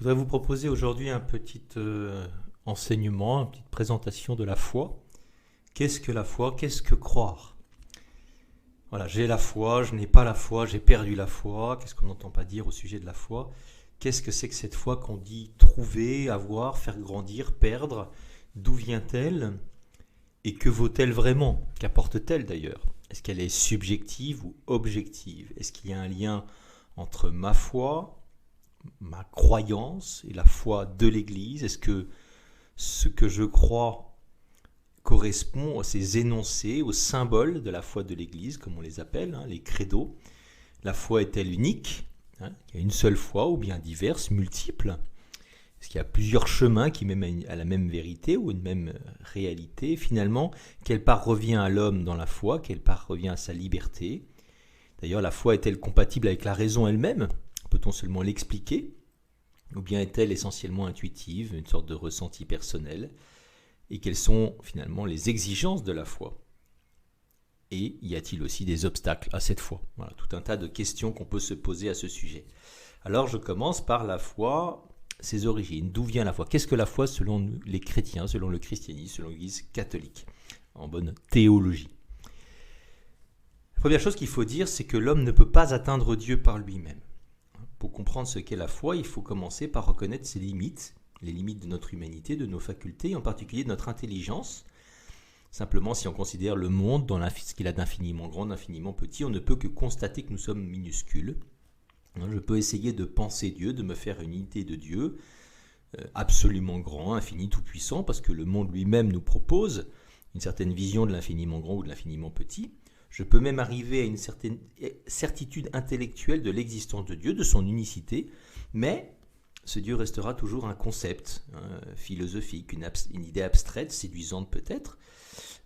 voudrais vous proposer aujourd'hui un petit enseignement, une petite présentation de la foi. Qu'est-ce que la foi? Qu'est-ce que croire? Voilà, j'ai la foi, je n'ai pas la foi, j'ai perdu la foi. Qu'est-ce qu'on n'entend pas dire au sujet de la foi? Qu'est-ce que c'est que cette foi qu'on dit trouver, avoir, faire grandir, perdre? D'où vient-elle? Et que vaut-elle vraiment? Qu'apporte-t-elle d'ailleurs? Est-ce qu'elle est subjective ou objective? Est-ce qu'il y a un lien entre ma foi, ma croyance et la foi de l'Église? Est-ce que ce que je crois correspond à ces énoncés, aux symboles de la foi de l'Église, comme on les appelle, les credos? La foi est-elle unique? Il y a une seule foi ou bien diverses, multiples? Est-ce qu'il y a plusieurs chemins qui mènent à la même vérité ou une même réalité? Finalement, quelle part revient à l'homme dans la foi? Quelle part revient à sa liberté? D'ailleurs, la foi est-elle compatible avec la raison elle-même? Peut-on seulement l'expliquer? Ou bien est-elle essentiellement intuitive, une sorte de ressenti personnel? Et quelles sont finalement les exigences de la foi? Et y a-t-il aussi des obstacles à cette foi? Voilà, tout un tas de questions qu'on peut se poser à ce sujet. Alors je commence par la foi, ses origines. D'où vient la foi? Qu'est-ce que la foi selon les chrétiens, selon le christianisme, selon l'Église catholique, en bonne théologie? La première chose qu'il faut dire, c'est que l'homme ne peut pas atteindre Dieu par lui-même. Pour comprendre ce qu'est la foi, il faut commencer par reconnaître ses limites, les limites de notre humanité, de nos facultés, en particulier de notre intelligence. Simplement, si on considère le monde dans ce qu'il a d'infiniment grand, d'infiniment petit, on ne peut que constater que nous sommes minuscules. Je peux essayer de penser Dieu, de me faire une idée de Dieu, absolument grand, infini, tout-puissant, parce que le monde lui-même nous propose une certaine vision de l'infiniment grand ou de l'infiniment petit. Je peux même arriver à une certaine certitude intellectuelle de l'existence de Dieu, de son unicité, mais ce Dieu restera toujours un concept philosophique, une idée abstraite, séduisante peut-être,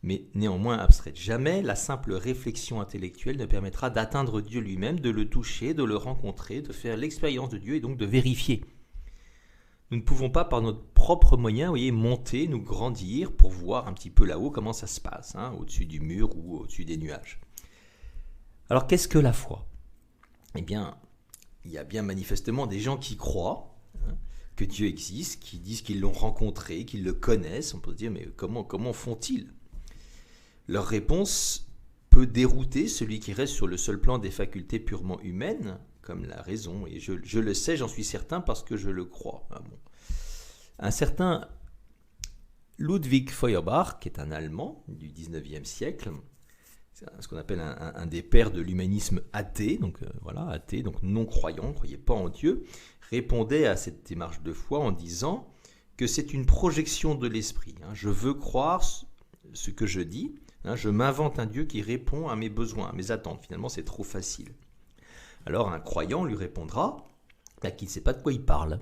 mais néanmoins abstraite. Jamais la simple réflexion intellectuelle ne permettra d'atteindre Dieu lui-même, de le toucher, de le rencontrer, de faire l'expérience de Dieu et donc de vérifier. Nous ne pouvons pas, par notre propre moyen, monter, nous grandir pour voir un petit peu là-haut comment ça se passe, au-dessus du mur ou au-dessus des nuages. Alors, qu'est-ce que la foi? Eh bien, il y a bien manifestement des gens qui croient que Dieu existe, qui disent qu'ils l'ont rencontré, qu'ils le connaissent. On peut se dire, mais comment font-ils? Leur réponse peut dérouter celui qui reste sur le seul plan des facultés purement humaines, comme la raison, et je le sais, j'en suis certain parce que je le crois. Un certain Ludwig Feuerbach, qui est un Allemand du 19e siècle, c'est ce qu'on appelle un des pères de l'humanisme athée, donc athée, donc non-croyant, ne croyait pas en Dieu, répondait à cette démarche de foi en disant que c'est une projection de l'esprit. Je veux croire ce que je dis, je m'invente un Dieu qui répond à mes besoins, à mes attentes. Finalement, c'est trop facile. Alors un croyant lui répondra qu'il ne sait pas de quoi il parle.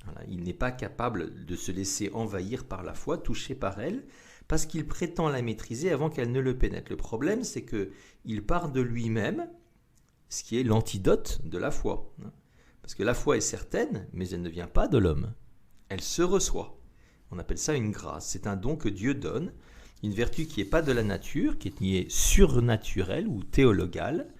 Voilà, il n'est pas capable de se laisser envahir par la foi, touché par elle, parce qu'il prétend la maîtriser avant qu'elle ne le pénètre. Le problème, c'est qu'il part de lui-même, ce qui est l'antidote de la foi. Parce que la foi est certaine, mais elle ne vient pas de l'homme. Elle se reçoit. On appelle ça une grâce. C'est un don que Dieu donne, une vertu qui n'est pas de la nature, qui est niée surnaturelle ou théologale,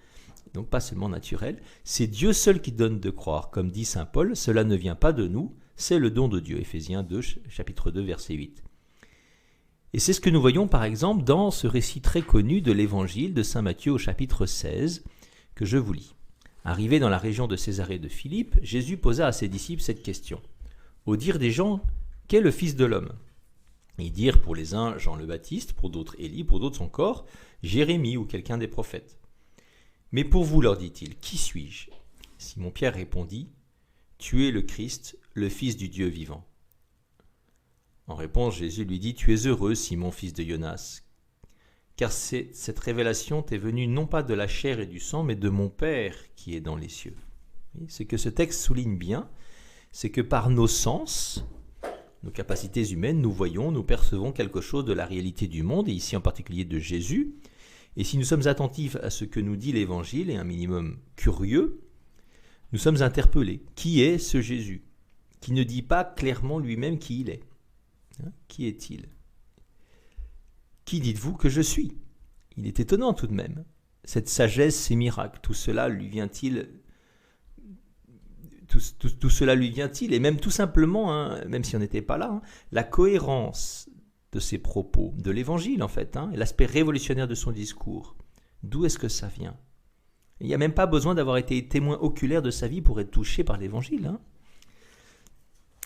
donc pas seulement naturelle. C'est Dieu seul qui donne de croire. Comme dit saint Paul, cela ne vient pas de nous, c'est le don de Dieu. Éphésiens 2, chapitre 2, verset 8. Et c'est ce que nous voyons par exemple dans ce récit très connu de l'évangile de saint Matthieu au chapitre 16, que je vous lis. Arrivé dans la région de Césarée de Philippe, Jésus posa à ses disciples cette question. Au dire des gens, qu'est le Fils de l'homme? Ils dirent pour les uns Jean le Baptiste, pour d'autres Élie, pour d'autres encore Jérémie ou quelqu'un des prophètes. Mais pour vous, leur dit-il, qui suis-je? Simon-Pierre répondit, tu es le Christ, le Fils du Dieu vivant. En réponse, Jésus lui dit, tu es heureux, Simon, fils de Jonas, car cette révélation t'est venue non pas de la chair et du sang, mais de mon Père qui est dans les cieux. Ce que ce texte souligne bien, c'est que par nos sens, nos capacités humaines, nous voyons, nous percevons quelque chose de la réalité du monde, et ici en particulier de Jésus. Et si nous sommes attentifs à ce que nous dit l'Évangile, et un minimum curieux, nous sommes interpellés. Qui est ce Jésus? Qui ne dit pas clairement lui-même qui il est. Qui est-il? Qui dites-vous que je suis? Il est étonnant tout de même. Cette sagesse, ces miracles, tout cela lui vient-il tout cela lui vient-il? Et même tout simplement, hein, même si on n'était pas là, hein, la cohérence de ses propos, de l'évangile en fait, hein, et l'aspect révolutionnaire de son discours. D'où est-ce que ça vient? Il n'y a même pas besoin d'avoir été témoin oculaire de sa vie pour être touché par l'évangile. Hein.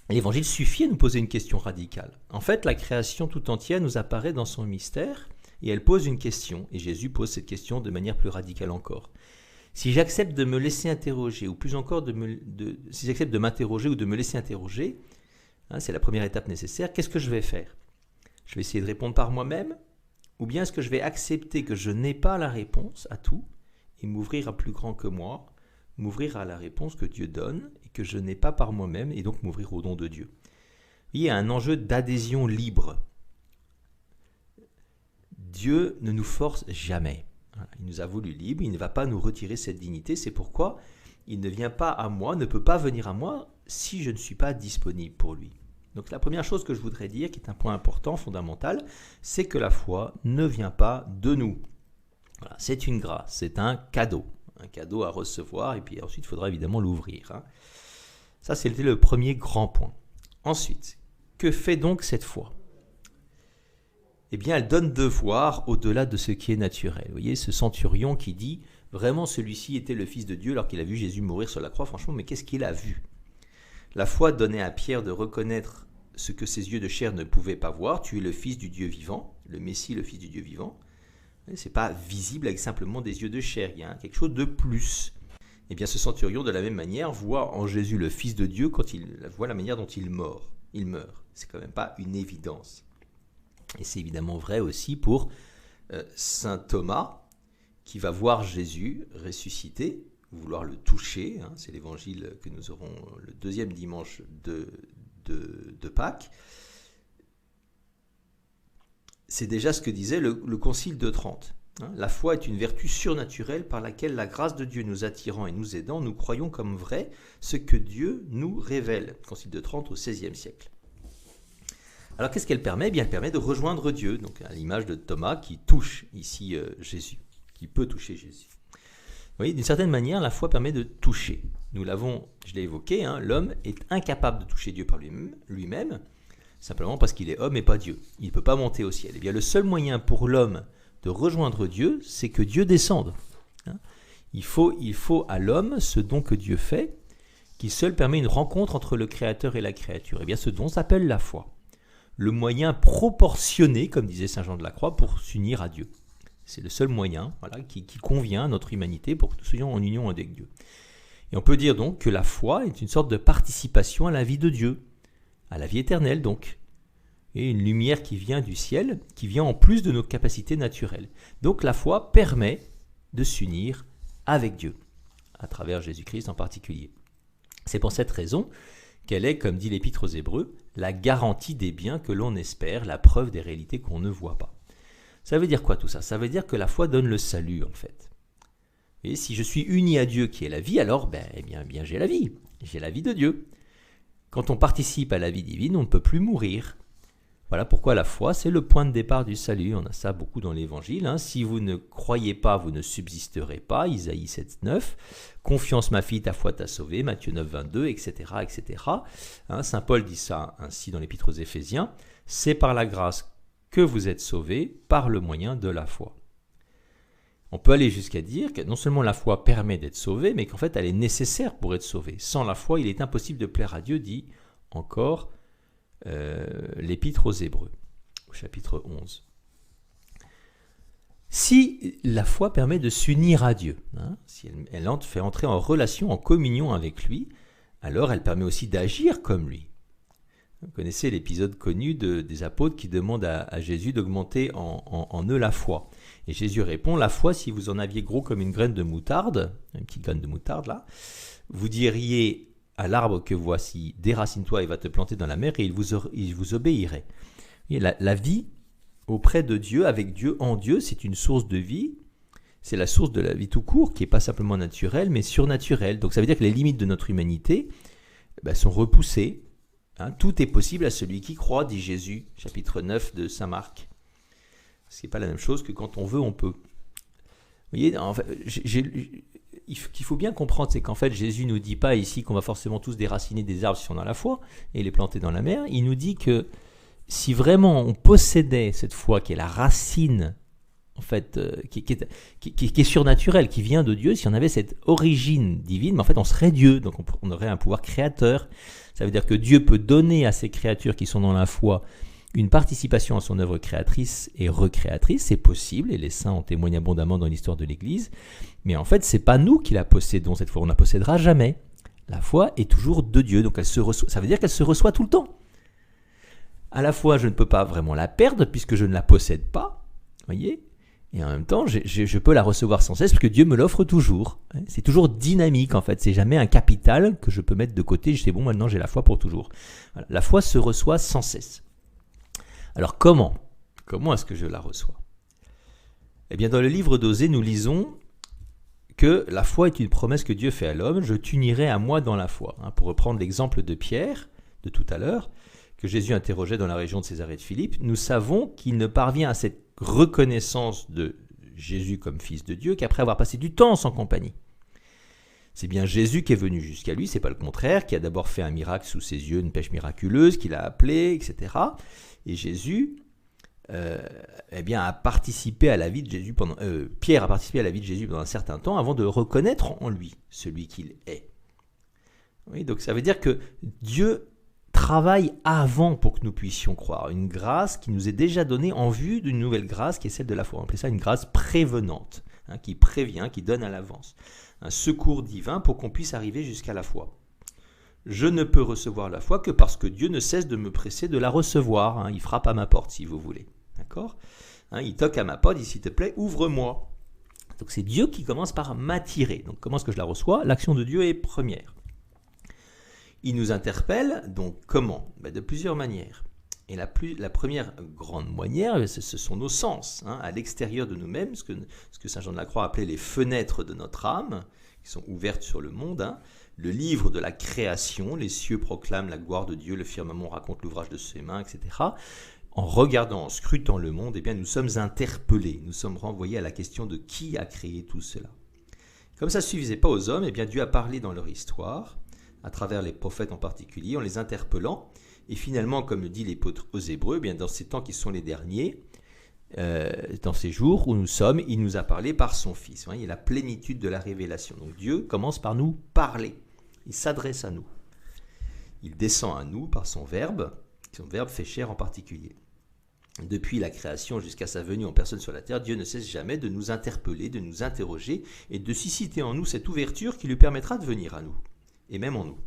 L'évangile suffit à nous poser une question radicale. En fait, la création tout entière nous apparaît dans son mystère et elle pose une question. Et Jésus pose cette question de manière plus radicale encore. Si j'accepte de me laisser interroger, ou plus encore, si j'accepte de m'interroger ou de me laisser interroger, hein, c'est la première étape nécessaire, qu'est-ce que je vais faire? Je vais essayer de répondre par moi-même, ou bien est-ce que je vais accepter que je n'ai pas la réponse à tout et m'ouvrir à plus grand que moi, m'ouvrir à la réponse que Dieu donne et que je n'ai pas par moi-même et donc m'ouvrir au don de Dieu. Il y a un enjeu d'adhésion libre. Dieu ne nous force jamais. Il nous a voulu libres, il ne va pas nous retirer cette dignité, c'est pourquoi il ne vient pas à moi, ne peut pas venir à moi si je ne suis pas disponible pour lui. Donc la première chose que je voudrais dire, qui est un point important, fondamental, c'est que la foi ne vient pas de nous. Voilà, c'est une grâce, c'est un cadeau à recevoir, et puis ensuite il faudra évidemment l'ouvrir. Hein. Ça, c'était le premier grand point. Ensuite, que fait donc cette foi? Eh bien, elle donne devoir au-delà de ce qui est naturel. Vous voyez, ce centurion qui dit, vraiment celui-ci était le Fils de Dieu alors qu'il a vu Jésus mourir sur la croix, franchement, mais qu'est-ce qu'il a vu? La foi donnait à Pierre de reconnaître ce que ses yeux de chair ne pouvaient pas voir. Tu es le Fils du Dieu vivant, le Messie, le Fils du Dieu vivant. Ce n'est pas visible avec simplement des yeux de chair, il y a quelque chose de plus. Eh bien, ce centurion, de la même manière, voit en Jésus le Fils de Dieu quand il voit la manière dont il meurt. C'est quand même pas une évidence. Et c'est évidemment vrai aussi pour saint Thomas, qui va voir Jésus ressuscité, vouloir le toucher. Hein, c'est l'évangile que nous aurons le deuxième dimanche de Pâques. C'est déjà ce que disait le Concile de Trente. Hein, la foi est une vertu surnaturelle par laquelle la grâce de Dieu nous attirant et nous aidant, nous croyons comme vrai ce que Dieu nous révèle. Concile de Trente au XVIe siècle. Alors qu'est-ce qu'elle permet? Eh bien, elle permet de rejoindre Dieu, donc à l'image de Thomas qui touche ici Jésus, qui peut toucher Jésus. Vous voyez, d'une certaine manière, la foi permet de toucher. Nous l'avons, je l'ai évoqué, hein, l'homme est incapable de toucher Dieu par lui-même, simplement parce qu'il est homme et pas Dieu. Il ne peut pas monter au ciel. Eh bien, le seul moyen pour l'homme de rejoindre Dieu, c'est que Dieu descende. Hein. Il faut à l'homme ce don que Dieu fait, qui seul permet une rencontre entre le Créateur et la créature. Eh bien, ce don s'appelle la foi. Le moyen proportionné, comme disait saint Jean de la Croix, pour s'unir à Dieu. C'est le seul moyen qui convient à notre humanité pour que nous soyons en union avec Dieu. Et on peut dire donc que la foi est une sorte de participation à la vie de Dieu, à la vie éternelle donc, et une lumière qui vient du ciel, qui vient en plus de nos capacités naturelles. Donc la foi permet de s'unir avec Dieu, à travers Jésus-Christ en particulier. C'est pour cette raison qu'elle est, comme dit l'Épître aux Hébreux, la garantie des biens que l'on espère, la preuve des réalités qu'on ne voit pas. Ça veut dire quoi tout ça? Ça veut dire que la foi donne le salut en fait. Et si je suis uni à Dieu qui est la vie, alors bien j'ai la vie de Dieu. Quand on participe à la vie divine, on ne peut plus mourir. Voilà pourquoi la foi, c'est le point de départ du salut. On a ça beaucoup dans l'Évangile. Hein. Si vous ne croyez pas, vous ne subsisterez pas. Isaïe 7, 9. Confiance, ma fille, ta foi t'a sauvé. Matthieu 9, 22, etc. etc. Hein, Saint Paul dit ça ainsi dans l'Épître aux Éphésiens. C'est par la grâce que vous êtes sauvés par le moyen de la foi. On peut aller jusqu'à dire que non seulement la foi permet d'être sauvé, mais qu'en fait elle est nécessaire pour être sauvé. Sans la foi, il est impossible de plaire à Dieu, dit encore l'Épître aux Hébreux, au chapitre 11. Si la foi permet de s'unir à Dieu, hein, si elle fait entrer en relation, en communion avec lui, alors elle permet aussi d'agir comme lui. Vous connaissez l'épisode connu des apôtres qui demandent à Jésus d'augmenter en eux la foi. Et Jésus répond, la foi, si vous en aviez gros comme une graine de moutarde, une petite graine de moutarde là, vous diriez à l'arbre que voici, déracine-toi et va te planter dans la mer, et il vous obéirait. Et la vie auprès de Dieu, avec Dieu, en Dieu, c'est une source de vie, c'est la source de la vie tout court, qui n'est pas simplement naturelle, mais surnaturelle. Donc ça veut dire que les limites de notre humanité sont repoussées. Hein, tout est possible à celui qui croit, dit Jésus, chapitre 9 de saint Marc. Ce n'est pas la même chose que quand on veut, on peut. Vous voyez, en fait, qu'il faut bien comprendre, c'est qu'en fait, Jésus ne nous dit pas ici qu'on va forcément tous déraciner des arbres si on a la foi et les planter dans la mer. Il nous dit que si vraiment on possédait cette foi qui est la racine, en fait, qui est surnaturelle, qui vient de Dieu, si on avait cette origine divine, mais en fait, on serait Dieu, donc on aurait un pouvoir créateur. Ça veut dire que Dieu peut donner à ces créatures qui sont dans la foi une participation à son œuvre créatrice et recréatrice, c'est possible, et les saints en témoignent abondamment dans l'histoire de l'Église, mais en fait, c'est pas nous qui la possédons cette foi, on ne la possédera jamais. La foi est toujours de Dieu, donc elle se reçoit, ça veut dire qu'elle se reçoit tout le temps. À la fois, je ne peux pas vraiment la perdre puisque je ne la possède pas, voyez, et en même temps, je peux la recevoir sans cesse parce que Dieu me l'offre toujours. C'est toujours dynamique en fait, c'est jamais un capital que je peux mettre de côté, je sais bon, maintenant j'ai la foi pour toujours. Voilà. La foi se reçoit sans cesse. Alors comment est-ce que je la reçois? Eh bien, dans le livre d'Osée, nous lisons que la foi est une promesse que Dieu fait à l'homme, je t'unirai à moi dans la foi. Pour reprendre l'exemple de Pierre, de tout à l'heure, que Jésus interrogeait dans la région de Césarée de Philippe, nous savons qu'il ne parvient à cette reconnaissance de Jésus comme fils de Dieu qu'après avoir passé du temps en son compagnie. C'est bien Jésus qui est venu jusqu'à lui, c'est pas le contraire, qui a d'abord fait un miracle sous ses yeux, une pêche miraculeuse, qu'il a appelée, etc. Et Jésus a participé à la vie de Jésus Pierre a participé à la vie de Jésus pendant un certain temps avant de reconnaître en lui celui qu'il est. Oui, donc ça veut dire que Dieu travaille avant pour que nous puissions croire. Une grâce qui nous est déjà donnée en vue d'une nouvelle grâce qui est celle de la foi. On appelle ça une grâce prévenante, qui prévient, qui donne à l'avance. Un secours divin pour qu'on puisse arriver jusqu'à la foi. Je ne peux recevoir la foi que parce que Dieu ne cesse de me presser de la recevoir. Il frappe à ma porte si vous voulez. D'accord ? Il toque à ma porte, il dit s'il te plaît, ouvre-moi. Donc c'est Dieu qui commence par m'attirer. Donc comment est-ce que je la reçois ? L'action de Dieu est première. Il nous interpelle, donc comment ? De plusieurs manières. Et la première grande manière, ce sont nos sens, à l'extérieur de nous-mêmes, ce que saint Jean de la Croix appelait les fenêtres de notre âme, qui sont ouvertes sur le monde. Le livre de la création, les cieux proclament la gloire de Dieu, le firmament raconte l'ouvrage de ses mains, etc. En regardant, en scrutant le monde, nous sommes interpellés, nous sommes renvoyés à la question de qui a créé tout cela. Comme ça ne suffisait pas aux hommes, Dieu a parlé dans leur histoire, à travers les prophètes en particulier, en les interpellant. Et finalement, comme le dit l'épître aux Hébreux, dans ces temps qui sont les derniers, dans ces jours où nous sommes, il nous a parlé par son Fils. Il y a la plénitude de la révélation. Donc Dieu commence par nous parler. Il s'adresse à nous. Il descend à nous par son verbe fait chair en particulier. Depuis la création jusqu'à sa venue en personne sur la terre, Dieu ne cesse jamais de nous interpeller, de nous interroger et de susciter en nous cette ouverture qui lui permettra de venir à nous. Et même en nous.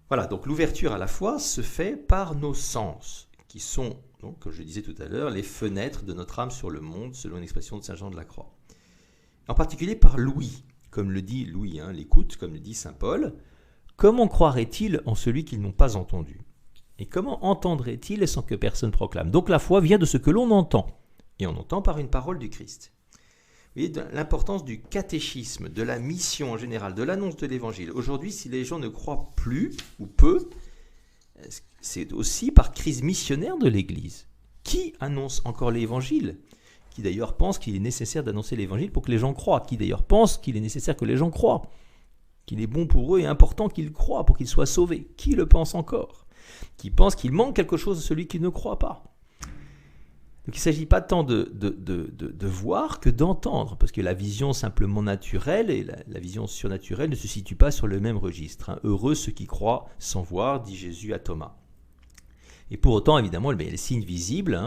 Voilà, donc l'ouverture à la foi se fait par nos sens, qui sont, donc, comme je disais tout à l'heure, les fenêtres de notre âme sur le monde, selon l'expression de saint Jean de la Croix. En particulier par l'ouïe, comme le dit Louis, l'écoute, comme le dit saint Paul. Comment croiraient-ils en celui qu'ils n'ont pas entendu ? Et comment entendraient-ils sans que personne proclame ? Donc la foi vient de ce que l'on entend, et on entend par une parole du Christ. Vous voyez l'importance du catéchisme, de la mission en général, de l'annonce de l'évangile. Aujourd'hui, si les gens ne croient plus ou peu, c'est aussi par crise missionnaire de l'Église. Qui annonce encore l'évangile ? Qui d'ailleurs pense qu'il est nécessaire d'annoncer l'évangile pour que les gens croient ? Qui d'ailleurs pense qu'il est nécessaire que les gens croient ? Qu'il est bon pour eux et important qu'ils croient pour qu'ils soient sauvés ? Qui le pense encore ? Qui pense qu'il manque quelque chose à celui qui ne croit pas ? Donc il ne s'agit pas tant de voir que d'entendre, parce que la vision simplement naturelle et la vision surnaturelle ne se situent pas sur le même registre. Heureux ceux qui croient sans voir, dit Jésus à Thomas. Et pour autant, évidemment, les signes visibles,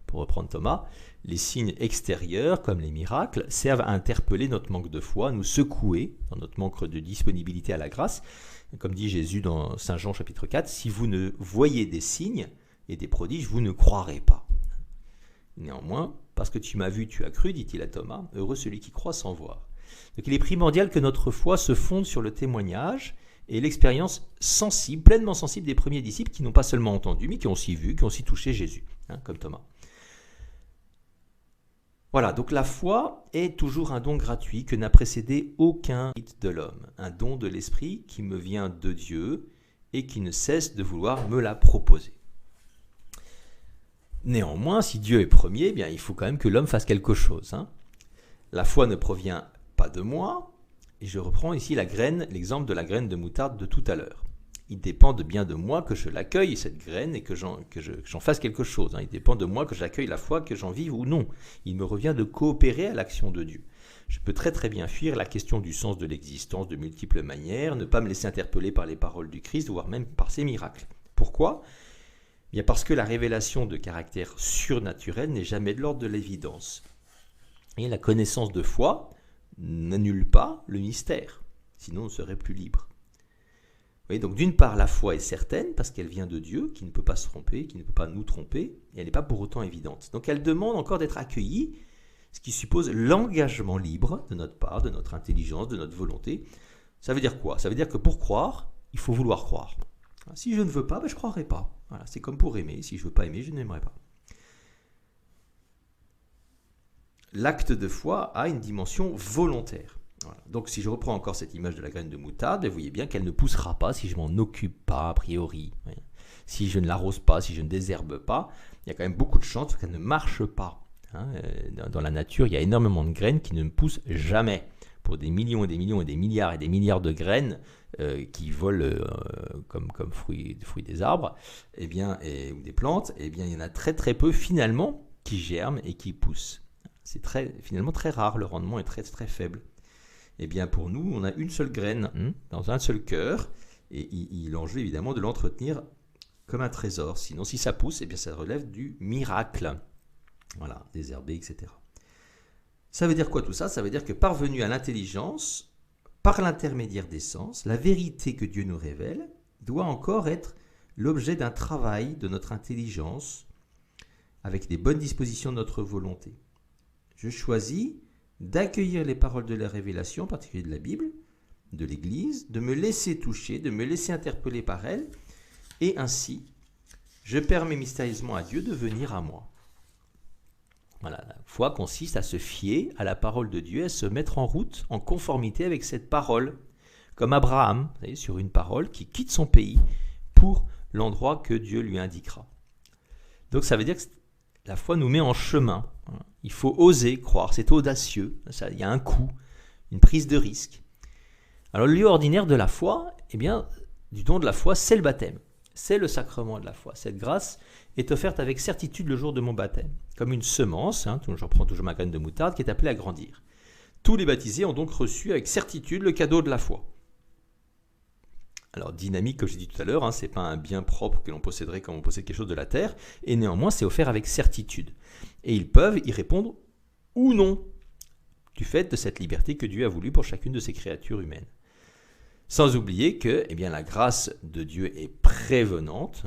pour reprendre Thomas, les signes extérieurs, comme les miracles, servent à interpeller notre manque de foi, à nous secouer dans notre manque de disponibilité à la grâce. Comme dit Jésus dans Saint Jean chapitre 4, « Si vous ne voyez des signes et des prodiges, vous ne croirez pas. » Néanmoins, parce que tu m'as vu, tu as cru, dit-il à Thomas, heureux celui qui croit sans voir. Donc il est primordial que notre foi se fonde sur le témoignage et l'expérience sensible, pleinement sensible des premiers disciples qui n'ont pas seulement entendu, mais qui ont aussi vu, qui ont aussi touché Jésus, comme Thomas. Voilà, donc la foi est toujours un don gratuit que n'a précédé aucun rite de l'homme, un don de l'esprit qui me vient de Dieu et qui ne cesse de vouloir me la proposer. Néanmoins, si Dieu est premier, il faut quand même que l'homme fasse quelque chose. La foi ne provient pas de moi. Et je reprends ici l'exemple de la graine de moutarde de tout à l'heure. Il dépend bien de moi que je l'accueille, cette graine, et que j'en fasse quelque chose. Il dépend de moi que j'accueille la foi, que j'en vive ou non. Il me revient de coopérer à l'action de Dieu. Je peux très très bien fuir la question du sens de l'existence de multiples manières, ne pas me laisser interpeller par les paroles du Christ, voire même par ses miracles. Pourquoi ? Bien parce que la révélation de caractère surnaturel n'est jamais de l'ordre de l'évidence. Et la connaissance de foi n'annule pas le mystère, sinon on serait plus libre. Oui, donc d'une part, la foi est certaine parce qu'elle vient de Dieu, qui ne peut pas se tromper, qui ne peut pas nous tromper, et elle n'est pas pour autant évidente. Donc elle demande encore d'être accueillie, ce qui suppose l'engagement libre de notre part, de notre intelligence, de notre volonté. Ça veut dire quoi ? Ça veut dire que pour croire, il faut vouloir croire. Si je ne veux pas, je ne croirai pas. Voilà, c'est comme pour aimer. Si je ne veux pas aimer, je n'aimerai pas. L'acte de foi a une dimension volontaire. Voilà. Donc si je reprends encore cette image de la graine de moutarde, vous voyez bien qu'elle ne poussera pas si je ne m'en occupe pas a priori. Si je ne l'arrose pas, si je ne désherbe pas, il y a quand même beaucoup de chances qu'elle ne marche pas. Dans la nature, il y a énormément de graines qui ne poussent jamais. Pour des millions et des millions et des milliards de graines qui volent comme fruits des arbres, ou des plantes, il y en a très très peu finalement qui germent et qui poussent. C'est finalement très rare, le rendement est très très faible. Pour nous, on a une seule graine dans un seul cœur, et l'enjeu évidemment de l'entretenir comme un trésor. Sinon, si ça pousse, ça relève du miracle. Voilà, désherber, etc. Ça veut dire quoi tout ça ? Ça veut dire que parvenu à l'intelligence, par l'intermédiaire des sens, la vérité que Dieu nous révèle doit encore être l'objet d'un travail de notre intelligence avec des bonnes dispositions de notre volonté. Je choisis d'accueillir les paroles de la révélation, en particulier de la Bible, de l'Église, de me laisser toucher, de me laisser interpeller par elle, et ainsi, je permets mystérieusement à Dieu de venir à moi. Voilà, la foi consiste à se fier à la parole de Dieu, à se mettre en route en conformité avec cette parole, comme Abraham, vous savez, sur une parole qui quitte son pays pour l'endroit que Dieu lui indiquera. Donc ça veut dire que la foi nous met en chemin. Il faut oser croire, c'est audacieux, il y a un coût, une prise de risque. Alors le lieu ordinaire de la foi, du don de la foi, c'est le baptême. C'est le sacrement de la foi. Cette grâce est offerte avec certitude le jour de mon baptême, comme une semence, j'en prends toujours ma graine de moutarde, qui est appelée à grandir. Tous les baptisés ont donc reçu avec certitude le cadeau de la foi. Alors dynamique, comme j'ai dit tout à l'heure, ce n'est pas un bien propre que l'on posséderait quand on possède quelque chose de la terre, et néanmoins c'est offert avec certitude. Et ils peuvent y répondre ou non, du fait de cette liberté que Dieu a voulu pour chacune de ses créatures humaines. Sans oublier que la grâce de Dieu est prévenante,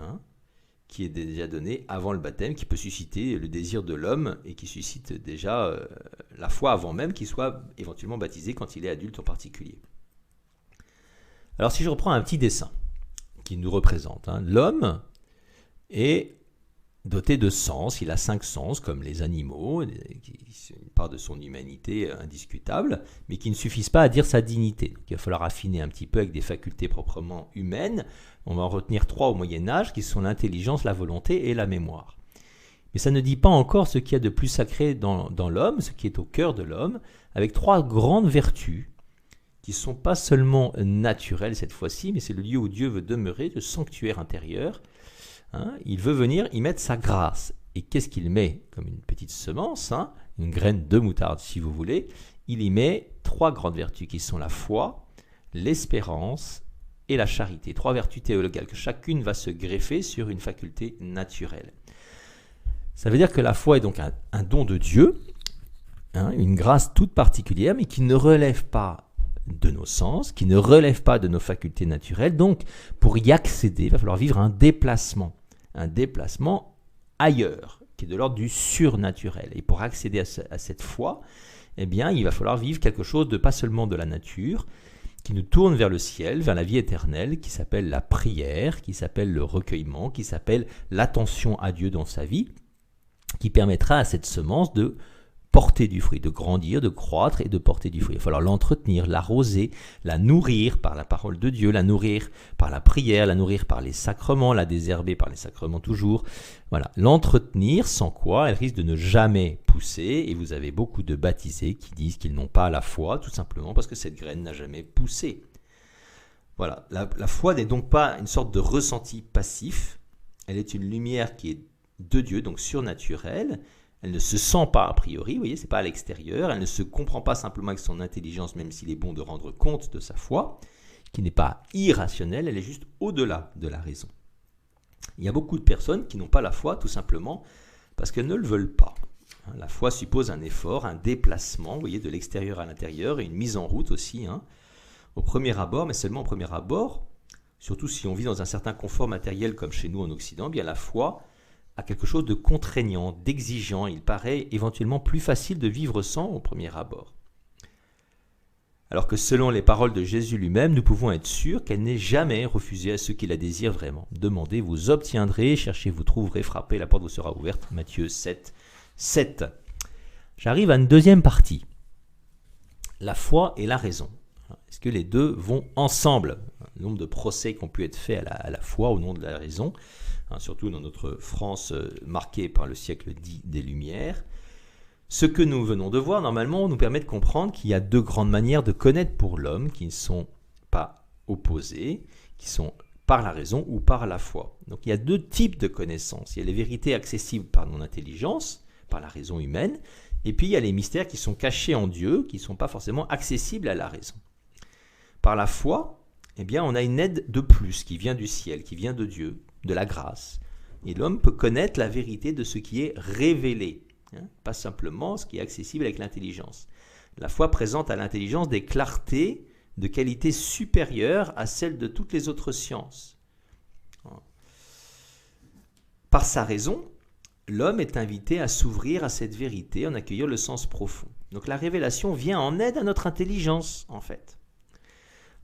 qui est déjà donnée avant le baptême, qui peut susciter le désir de l'homme et qui suscite déjà la foi avant même qu'il soit éventuellement baptisé quand il est adulte en particulier. Alors si je reprends un petit dessin qui nous représente, l'homme est doté de sens, il a 5 sens comme les animaux, c'est une part de son humanité indiscutable, mais qui ne suffisent pas à dire sa dignité. Donc, il va falloir affiner un petit peu avec des facultés proprement humaines. On va en retenir 3 au Moyen-Âge, qui sont l'intelligence, la volonté et la mémoire. Mais ça ne dit pas encore ce qu'il y a de plus sacré dans l'homme, ce qui est au cœur de l'homme, avec 3 grandes vertus qui ne sont pas seulement naturelles cette fois-ci, mais c'est le lieu où Dieu veut demeurer, le sanctuaire intérieur. Il veut venir y mettre sa grâce. Et qu'est-ce qu'il met comme une petite semence, une graine de moutarde si vous voulez? Il y met 3 grandes vertus qui sont la foi, l'espérance et la charité. 3 vertus théologales que chacune va se greffer sur une faculté naturelle. Ça veut dire que la foi est donc un don de Dieu, une grâce toute particulière, mais qui ne relève pas de nos sens, qui ne relève pas de nos facultés naturelles. Donc, pour y accéder, il va falloir vivre un déplacement ailleurs, qui est de l'ordre du surnaturel. Et pour accéder à cette foi, il va falloir vivre quelque chose de pas seulement de la nature, qui nous tourne vers le ciel, vers la vie éternelle, qui s'appelle la prière, qui s'appelle le recueillement, qui s'appelle l'attention à Dieu dans sa vie, qui permettra à cette semence de porter du fruit, de grandir, de croître et de porter du fruit. Il va falloir l'entretenir, l'arroser, la nourrir par la parole de Dieu, la nourrir par la prière, la nourrir par les sacrements, la désherber par les sacrements toujours. Voilà, l'entretenir, sans quoi elle risque de ne jamais pousser. Et vous avez beaucoup de baptisés qui disent qu'ils n'ont pas la foi, tout simplement parce que cette graine n'a jamais poussé. Voilà, la foi n'est donc pas une sorte de ressenti passif. Elle est une lumière qui est de Dieu, donc surnaturelle. Elle ne se sent pas a priori, vous voyez, c'est pas à l'extérieur. Elle ne se comprend pas simplement avec son intelligence, même s'il est bon de rendre compte de sa foi, qui n'est pas irrationnelle, elle est juste au-delà de la raison. Il y a beaucoup de personnes qui n'ont pas la foi, tout simplement parce qu'elles ne le veulent pas. La foi suppose un effort, un déplacement, vous voyez, de l'extérieur à l'intérieur, et une mise en route aussi, au premier abord, mais seulement au premier abord. Surtout si on vit dans un certain confort matériel comme chez nous en Occident, bien la foi a quelque chose de contraignant, d'exigeant. Il paraît éventuellement plus facile de vivre sans au premier abord. Alors que selon les paroles de Jésus lui-même, nous pouvons être sûrs qu'elle n'est jamais refusée à ceux qui la désirent vraiment. Demandez, vous obtiendrez, cherchez, vous trouverez, frappez, la porte vous sera ouverte. Matthieu 7, 7. J'arrive à une deuxième partie. La foi et la raison. Est-ce que les deux vont ensemble? Le nombre de procès qui ont pu être faits à la foi au nom de la raison, surtout dans notre France marquée par le siècle dit des Lumières. Ce que nous venons de voir, normalement, nous permet de comprendre qu'il y a deux grandes manières de connaître pour l'homme qui ne sont pas opposées, qui sont par la raison ou par la foi. Donc il y a deux types de connaissances. Il y a les vérités accessibles par mon intelligence, par la raison humaine, et puis il y a les mystères qui sont cachés en Dieu, qui ne sont pas forcément accessibles à la raison. Par la foi, eh bien, on a une aide de plus qui vient du ciel, qui vient de Dieu, de la grâce. Et l'homme peut connaître la vérité de ce qui est révélé, pas simplement ce qui est accessible avec l'intelligence. La foi présente à l'intelligence des clartés de qualité supérieure à celles de toutes les autres sciences. Par sa raison, l'homme est invité à s'ouvrir à cette vérité en accueillant le sens profond. Donc la révélation vient en aide à notre intelligence, en fait.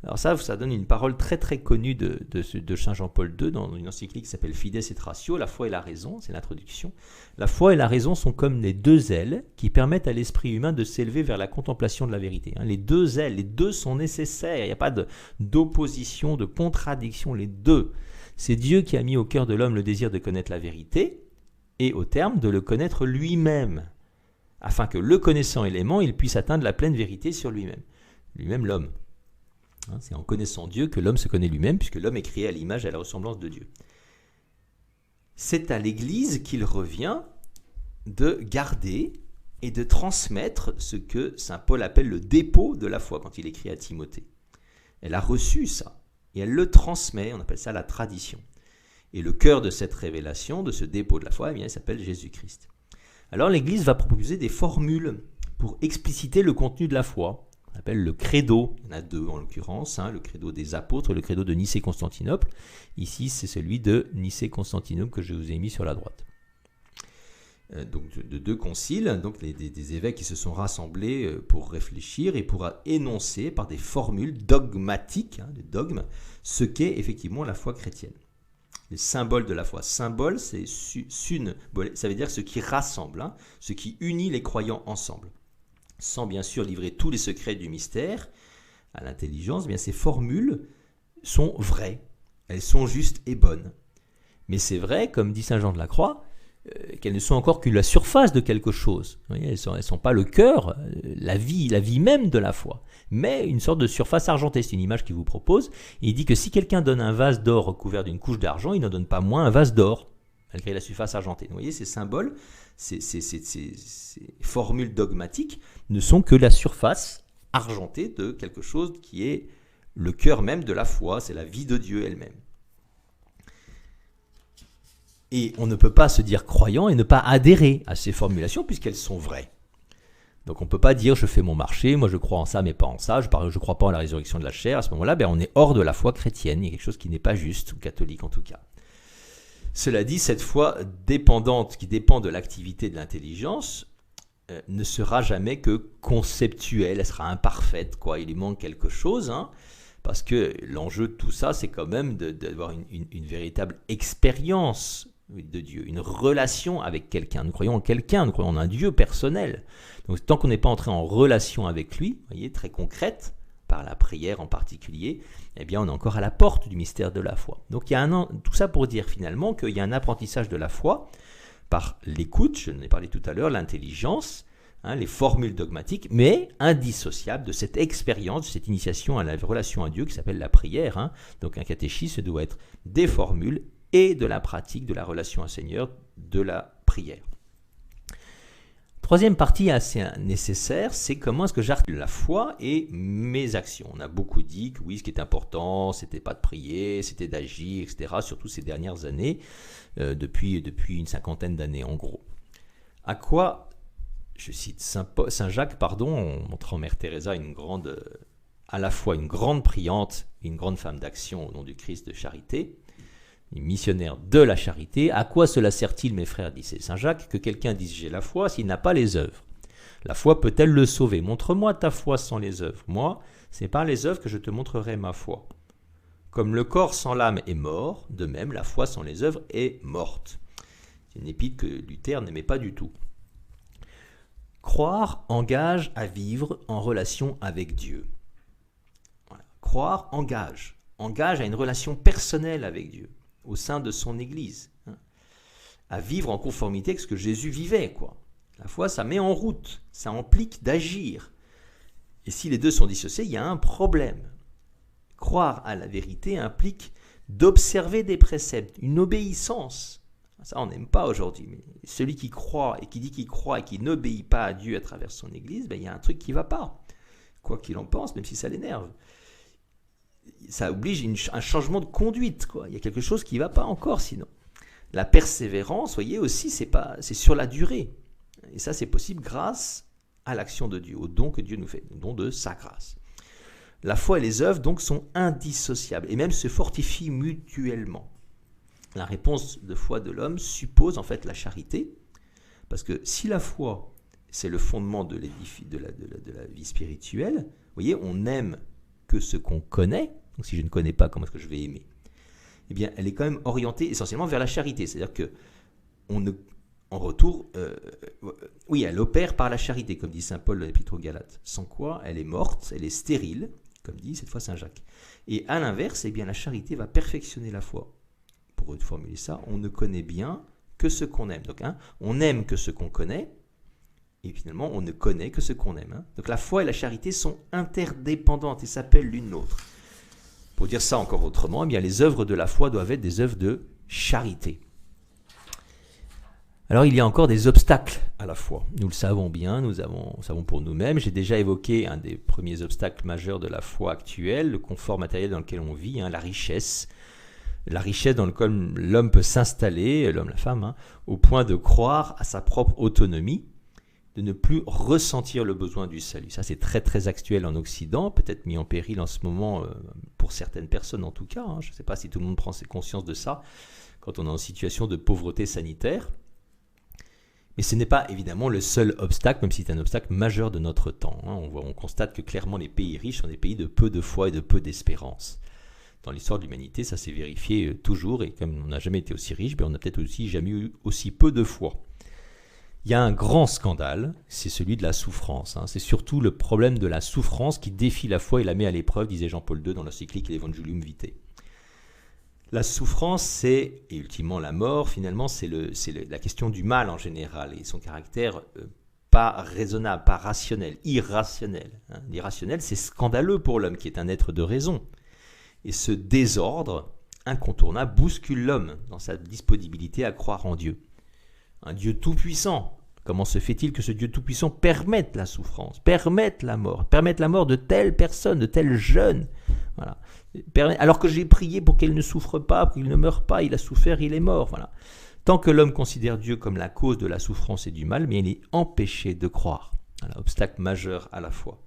Alors ça donne une parole très très connue de Saint Jean-Paul II dans une encyclique qui s'appelle Fides et Ratio, la foi et la raison, c'est l'introduction. La foi et la raison sont comme les deux ailes qui permettent à l'esprit humain de s'élever vers la contemplation de la vérité. Les deux ailes, les deux sont nécessaires, il n'y a pas d'opposition, de contradiction, les deux. C'est Dieu qui a mis au cœur de l'homme le désir de connaître la vérité et au terme de le connaître lui-même, afin que le connaissant élément, il puisse atteindre la pleine vérité sur lui-même. Lui-même l'homme. C'est en connaissant Dieu que l'homme se connaît lui-même, puisque l'homme est créé à l'image et à la ressemblance de Dieu. C'est à l'Église qu'il revient de garder et de transmettre ce que saint Paul appelle le dépôt de la foi quand il écrit à Timothée. Elle a reçu ça, et elle le transmet, on appelle ça la tradition. Et le cœur de cette révélation, de ce dépôt de la foi, eh bien, il s'appelle Jésus-Christ. Alors l'Église va proposer des formules pour expliciter le contenu de la foi. On appelle le credo, il y en a deux en l'occurrence, le credo des apôtres et le credo de Nicée-Constantinople. Ici, c'est celui de Nicée-Constantinople que je vous ai mis sur la droite. Donc de deux conciles, donc des évêques qui se sont rassemblés pour réfléchir et pour énoncer par des formules dogmatiques, des dogmes, ce qu'est effectivement la foi chrétienne. Les symboles de la foi. Symbole, c'est ça veut dire ce qui rassemble, ce qui unit les croyants ensemble. Sans bien sûr livrer tous les secrets du mystère à l'intelligence, eh bien ces formules sont vraies, elles sont justes et bonnes. Mais c'est vrai, comme dit saint Jean de la Croix, qu'elles ne sont encore que la surface de quelque chose. Vous voyez, elles ne sont pas le cœur, la vie même de la foi, mais une sorte de surface argentée. C'est une image qu'il vous propose. Et il dit que si quelqu'un donne un vase d'or recouvert d'une couche d'argent, il n'en donne pas moins un vase d'or, malgré la surface argentée. Vous voyez, ces symboles, ces formules dogmatiques ne sont que la surface argentée de quelque chose qui est le cœur même de la foi, c'est la vie de Dieu elle-même. Et on ne peut pas se dire croyant et ne pas adhérer à ces formulations puisqu'elles sont vraies. Donc on ne peut pas dire je fais mon marché, moi je crois en ça mais pas en ça, je ne crois pas en la résurrection de la chair. À ce moment-là, on est hors de la foi chrétienne, il y a quelque chose qui n'est pas juste, ou catholique en tout cas. Cela dit, cette foi dépendante, qui dépend de l'activité de l'intelligence, ne sera jamais que conceptuelle, elle sera imparfaite, il lui manque quelque chose, parce que l'enjeu de tout ça, c'est quand même d'avoir une véritable expérience de Dieu, une relation avec quelqu'un. Nous croyons en quelqu'un, nous croyons en un Dieu personnel. Donc tant qu'on n'est pas entré en relation avec lui, vous voyez, très concrète, par la prière en particulier, eh bien on est encore à la porte du mystère de la foi. Donc il y a tout ça pour dire finalement qu'il y a un apprentissage de la foi par l'écoute, je en ai parlé tout à l'heure, l'intelligence, les formules dogmatiques, mais indissociable de cette expérience, de cette initiation à la relation à Dieu qui s'appelle la prière. Donc un catéchisme doit être des formules et de la pratique de la relation au Seigneur, de la prière. Troisième partie assez nécessaire, c'est comment est-ce que j'articule la foi et mes actions. On a beaucoup dit que oui, ce qui est important, c'était pas de prier, c'était d'agir, etc., surtout ces dernières années, depuis une cinquantaine d'années en gros. À quoi, je cite Saint Jacques, en montrant Mère Teresa à la fois une grande priante et une grande femme d'action au nom du Christ de charité, une missionnaire de la charité. À quoi cela sert-il, mes frères, disait Saint Jacques, que quelqu'un dise j'ai la foi s'il n'a pas les œuvres? La foi peut-elle le sauver? Montre-moi ta foi sans les œuvres. Moi, c'est par les œuvres que je te montrerai ma foi. Comme le corps sans l'âme est mort, de même la foi sans les œuvres est morte. C'est une épître que Luther n'aimait pas du tout. Croire engage à vivre en relation avec Dieu. Voilà. Croire engage à une relation personnelle avec Dieu, au sein de son Église, à vivre en conformité avec ce que Jésus vivait, quoi. La foi, ça met en route, ça implique d'agir. Et si les deux sont dissociés, il y a un problème. Croire à la vérité implique d'observer des préceptes, une obéissance. Ça, on n'aime pas aujourd'hui, mais celui qui croit et qui dit qu'il croit et qui n'obéit pas à Dieu à travers son Église, il y a un truc qui ne va pas, quoi qu'il en pense, même si ça l'énerve. Ça oblige un changement de conduite, quoi. Il y a quelque chose qui ne va pas encore sinon. La persévérance, voyez aussi, c'est sur la durée. Et ça, c'est possible grâce à l'action de Dieu, au don que Dieu nous fait, au don de sa grâce. La foi et les œuvres, donc, sont indissociables et même se fortifient mutuellement. La réponse de foi de l'homme suppose en fait la charité, parce que si la foi, c'est le fondement de la vie spirituelle, vous voyez, on n'aime que ce qu'on connaît. Donc si je ne connais pas, comment est-ce que je vais aimer? Eh bien, elle est quand même orientée essentiellement vers la charité. C'est-à-dire que en retour, oui, elle opère par la charité, comme dit saint Paul dans l'Épître aux Galates. Sans quoi, elle est morte, elle est stérile, comme dit cette fois saint Jacques. Et à l'inverse, eh bien, la charité va perfectionner la foi. Pour reformuler ça, on ne connaît bien que ce qu'on aime. Donc, on n'aime que ce qu'on connaît, et finalement, on ne connaît que ce qu'on aime. Donc la foi et la charité sont interdépendantes et s'appellent l'une l'autre. Pour dire ça encore autrement, eh bien, les œuvres de la foi doivent être des œuvres de charité. Alors il y a encore des obstacles à la foi. Nous le savons bien, nous savons pour nous-mêmes. J'ai déjà évoqué un des premiers obstacles majeurs de la foi actuelle, le confort matériel dans lequel on vit, la richesse. La richesse dans laquelle l'homme peut s'installer, l'homme, la femme, au point de croire à sa propre autonomie, de ne plus ressentir le besoin du salut. Ça, c'est très très actuel en Occident, peut-être mis en péril en ce moment pour certaines personnes en tout cas. Je ne sais pas si tout le monde prend conscience de ça quand on est en situation de pauvreté sanitaire. Mais ce n'est pas évidemment le seul obstacle, même si c'est un obstacle majeur de notre temps. On constate que clairement les pays riches sont des pays de peu de foi et de peu d'espérance. Dans l'histoire de l'humanité, ça s'est vérifié toujours, et comme on n'a jamais été aussi riche, on n'a peut-être aussi jamais eu aussi peu de foi. Il y a un grand scandale, c'est celui de la souffrance. C'est surtout le problème de la souffrance qui défie la foi et la met à l'épreuve, disait Jean-Paul II dans l'encyclique Evangelium Vitae. La souffrance, et ultimement la mort, finalement, c'est la question du mal en général, et son caractère pas raisonnable, pas rationnel, irrationnel. L'irrationnel, c'est scandaleux pour l'homme qui est un être de raison. Et ce désordre incontournable bouscule l'homme dans sa disponibilité à croire en Dieu. Un Dieu tout-puissant. Comment se fait-il que ce Dieu tout-puissant permette la souffrance, permette la mort de telle personne, de tel jeune, voilà. Alors que j'ai prié pour qu'elle ne souffre pas, pour qu'il ne meure pas, il a souffert, il est mort. Voilà. Tant que l'homme considère Dieu comme la cause de la souffrance et du mal, mais il est empêché de croire. Voilà, obstacle majeur à la foi.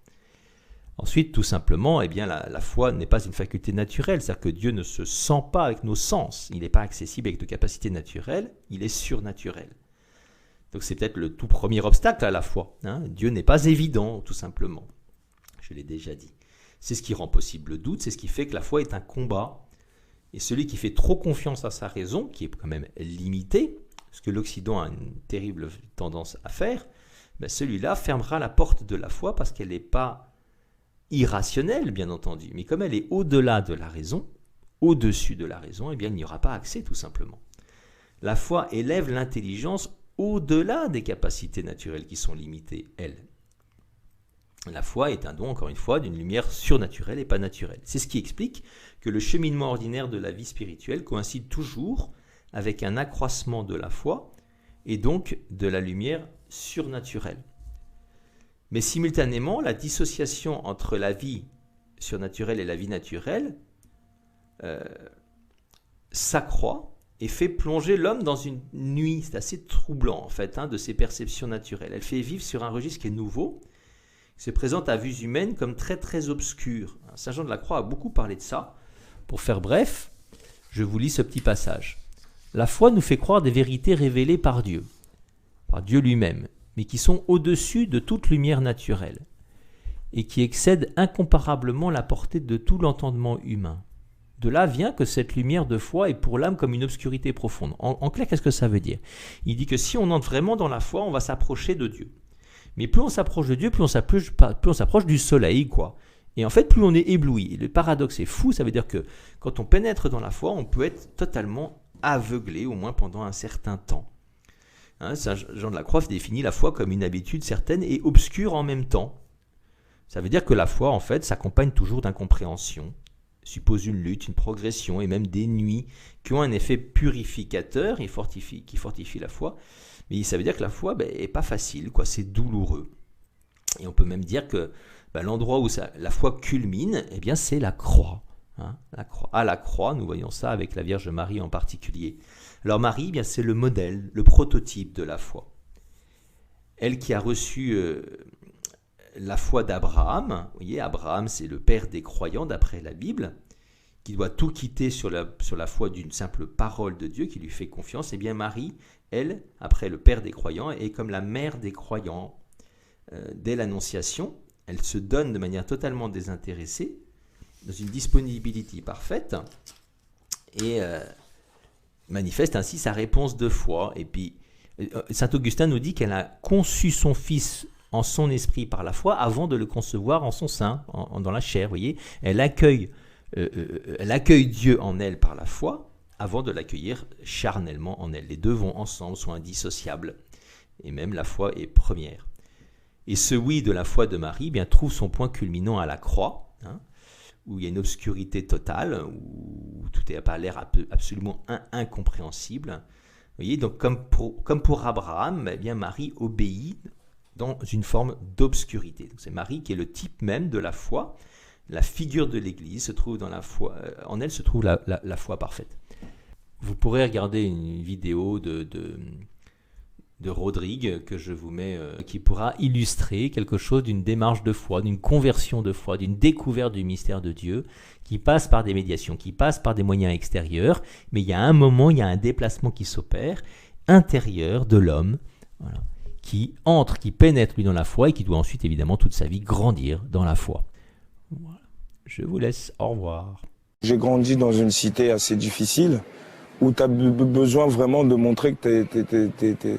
Ensuite, tout simplement, eh bien, la foi n'est pas une faculté naturelle, c'est-à-dire que Dieu ne se sent pas avec nos sens, il n'est pas accessible avec nos capacités naturelles, il est surnaturel. Donc c'est peut-être le tout premier obstacle à la foi. Dieu n'est pas évident, tout simplement. Je l'ai déjà dit. C'est ce qui rend possible le doute, c'est ce qui fait que la foi est un combat Et celui qui fait trop confiance à sa raison, qui est quand même limitée, ce que l'Occident a une terrible tendance à faire, ben celui-là fermera la porte de la foi parce qu'elle n'est pas irrationnelle, bien entendu, mais comme elle est au-delà de la raison, au-dessus de la raison, eh bien, il n'y aura pas accès, tout simplement. La foi élève l'intelligence au-delà des capacités naturelles qui sont limitées, elles. La foi est un don, encore une fois, d'une lumière surnaturelle et pas naturelle. C'est ce qui explique que le cheminement ordinaire de la vie spirituelle coïncide toujours avec un accroissement de la foi et donc de la lumière surnaturelle. Mais simultanément, la dissociation entre la vie surnaturelle et la vie naturelle s'accroît et fait plonger l'homme dans une nuit. C'est assez troublant, en fait, de ses perceptions naturelles. Elle fait vivre sur un registre qui est nouveau, qui se présente à vue humaine comme très très obscur. Saint Jean de la Croix a beaucoup parlé de ça. Pour faire bref, je vous lis ce petit passage. La foi nous fait croire des vérités révélées par Dieu lui-même, mais qui sont au-dessus de toute lumière naturelle, et qui excèdent incomparablement la portée de tout l'entendement humain. De là vient que cette lumière de foi est pour l'âme comme une obscurité profonde. En clair, qu'est-ce que ça veut dire? Il dit que si on entre vraiment dans la foi, on va s'approcher de Dieu. Mais plus on s'approche de Dieu, plus on s'approche du soleil, quoi. Et en fait, plus on est ébloui. Et le paradoxe est fou, ça veut dire que quand on pénètre dans la foi, on peut être totalement aveuglé, au moins pendant un certain temps. Saint Jean de la Croix définit la foi comme une habitude certaine et obscure en même temps. Ça veut dire que la foi, en fait, s'accompagne toujours d'incompréhension, suppose une lutte, une progression et même des nuits qui ont un effet purificateur et qui fortifie la foi. Mais ça veut dire que la foi n'est pas facile, quoi, c'est douloureux. Et on peut même dire que l'endroit où la foi culmine, eh bien, c'est la croix. La croix. À la croix, nous voyons ça avec la Vierge Marie en particulier. Alors Marie, eh bien, c'est le modèle, le prototype de la foi. Elle qui a reçu la foi d'Abraham, vous voyez, Abraham c'est le père des croyants d'après la Bible, qui doit tout quitter sur la foi d'une simple parole de Dieu qui lui fait confiance. Eh bien Marie, elle, après le père des croyants, est comme la mère des croyants. Dès l'Annonciation, elle se donne de manière totalement désintéressée, dans une disponibilité parfaite, et manifeste ainsi sa réponse de foi. Et puis, saint Augustin nous dit qu'elle a conçu son fils en son esprit par la foi avant de le concevoir en son sein, dans la chair. Vous voyez, elle accueille Dieu en elle par la foi avant de l'accueillir charnellement en elle. Les deux vont ensemble, sont indissociables. Et même la foi est première. Et ce oui de la foi de Marie eh bien, trouve son point culminant à la croix, où il y a une obscurité totale, où tout a l'air absolument incompréhensible. Vous voyez, donc comme pour Abraham, eh bien Marie obéit dans une forme d'obscurité. Donc c'est Marie qui est le type même de la foi. La figure de l'Église se trouve dans la foi. En elle se trouve la foi parfaite. Vous pourrez regarder une vidéo de Rodrigue que je vous mets, qui pourra illustrer quelque chose d'une démarche de foi, d'une conversion de foi, d'une découverte du mystère de Dieu, qui passe par des médiations, qui passe par des moyens extérieurs, mais il y a un moment, il y a un déplacement qui s'opère, intérieur de l'homme, voilà, qui entre, qui pénètre lui dans la foi et qui doit ensuite évidemment toute sa vie grandir dans la foi. Voilà. Je vous laisse, au revoir. J'ai grandi dans une cité assez difficile, où tu as besoin vraiment de montrer que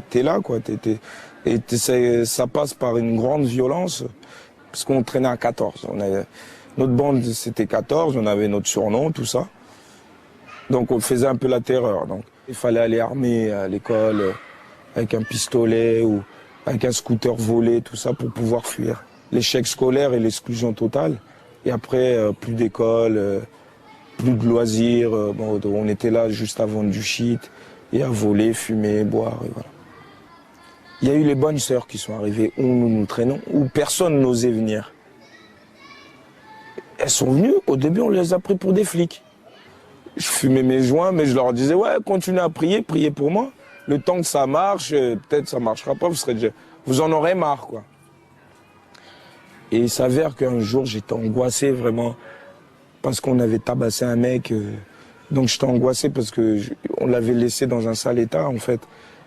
t'es là, quoi. Ça passe par une grande violence, parce qu'on traînait à 14. Notre bande, c'était 14, on avait notre surnom, tout ça. Donc on faisait un peu la terreur. Donc il fallait aller armé à l'école, avec un pistolet ou avec un scooter volé, tout ça, pour pouvoir fuir. L'échec scolaire et l'exclusion totale. Et après, plus d'école, plus de loisirs, on était là juste à vendre du shit et à voler, fumer, boire, et voilà. Il y a eu les bonnes sœurs qui sont arrivées où nous traînons, où personne n'osait venir. Elles sont venues, au début on les a pris pour des flics. Je fumais mes joints, mais je leur disais, ouais, continuez à prier, priez pour moi. Le temps que ça marche, peut-être ça marchera pas, vous en aurez marre, quoi. Et il s'avère qu'un jour j'étais angoissé vraiment, parce qu'on avait tabassé un mec, donc j'étais angoissé parce qu'on l'avait laissé dans un sale état en fait.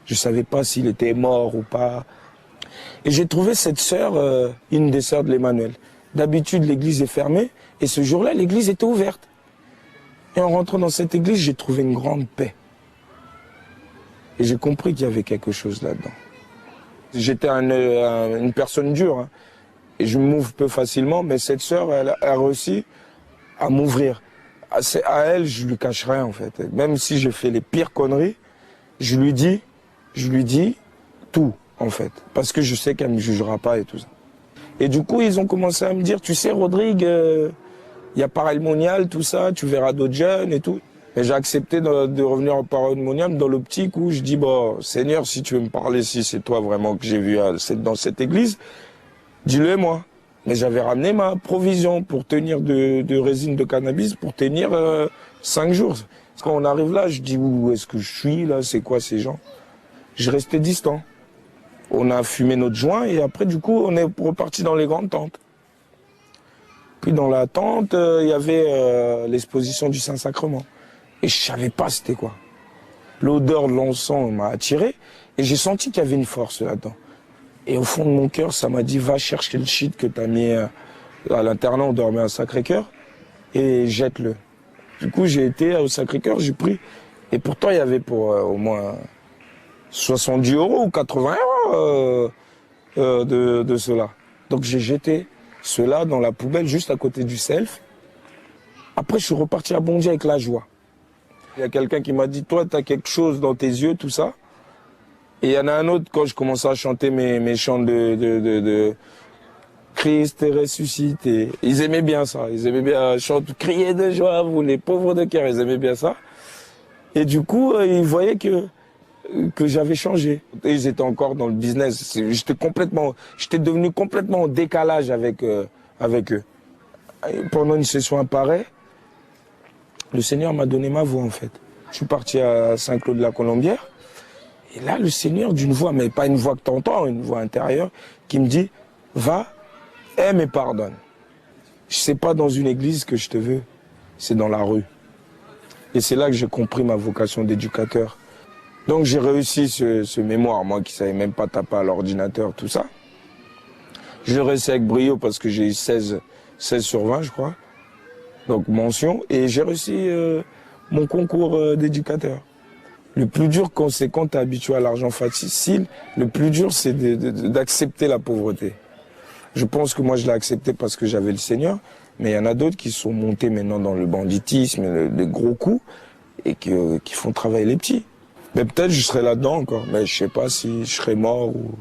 Je savais pas s'il était mort ou pas. Et j'ai trouvé cette sœur, une des sœurs de l'Emmanuel. D'habitude l'église est fermée et ce jour-là l'église était ouverte. Et en rentrant dans cette église, j'ai trouvé une grande paix. Et j'ai compris qu'il y avait quelque chose là-dedans. J'étais une personne dure, hein, et je m'ouvre peu facilement, mais cette sœur, elle a réussi à m'ouvrir. À elle, je lui cache rien en fait. Même si j'ai fait les pires conneries, je lui dis tout en fait. Parce que je sais qu'elle ne me jugera pas et tout ça. Et du coup, ils ont commencé à me dire, tu sais Rodrigue, il y a Paray-le-Monial, tout ça, tu verras d'autres jeunes et tout. Et j'ai accepté de revenir au Paray-le-Monial dans l'optique où je dis, bon, Seigneur, si tu veux me parler, si c'est toi vraiment que j'ai vu dans cette église, dis-le moi. Mais j'avais ramené ma provision pour tenir de résine de cannabis, pour tenir 5 jours. Quand on arrive là, je dis, où est-ce que je suis là, c'est quoi ces gens? Je restais distant. On a fumé notre joint et après, du coup, on est reparti dans les grandes tentes. Puis dans la tente, il y avait l'exposition du Saint-Sacrement. Et je savais pas c'était quoi. L'odeur de l'encens m'a attiré et j'ai senti qu'il y avait une force là-dedans. Et au fond de mon cœur, ça m'a dit, va chercher le shit que tu as mis à l'internat, on dormait à Sacré-Cœur, et jette-le. Du coup, j'ai été au Sacré-Cœur, j'ai pris, et pourtant il y avait pour au moins 70 € ou 80 € de cela. Donc j'ai jeté cela dans la poubelle juste à côté du self. Après, je suis reparti à Bondy avec la joie. Il y a quelqu'un qui m'a dit, toi, tu as quelque chose dans tes yeux, tout ça. Et il y en a un autre, quand je commençais à chanter mes chants de Christ est ressuscité. Ils aimaient bien ça. Ils aimaient bien chanter, crier de joie, vous les pauvres de cœur. Ils aimaient bien ça. Et du coup, ils voyaient que j'avais changé. Et ils étaient encore dans le business. J'étais devenu complètement en décalage avec eux. Et pendant une session à Paray, le Seigneur m'a donné ma voix, en fait. Je suis parti à Saint-Claude-de-la-Colombière. Et là, le Seigneur, d'une voix, mais pas une voix que tu entends, une voix intérieure, qui me dit, va, aime et pardonne. C'est pas dans une église que je te veux, c'est dans la rue. Et c'est là que j'ai compris ma vocation d'éducateur. Donc j'ai réussi ce mémoire, moi qui savais même pas taper à l'ordinateur, tout ça. Je l'ai réussi avec brio parce que j'ai eu 16 sur 20, je crois. Donc mention. Et j'ai réussi mon concours d'éducateur. Le plus dur, quand tu es habitué à l'argent facile, le plus dur, c'est d'accepter la pauvreté. Je pense que moi, je l'ai accepté parce que j'avais le Seigneur, mais il y en a d'autres qui sont montés maintenant dans le banditisme, les gros coups, et qui font travailler les petits. Mais peut-être je serai là-dedans encore, mais je sais pas si je serai mort ou...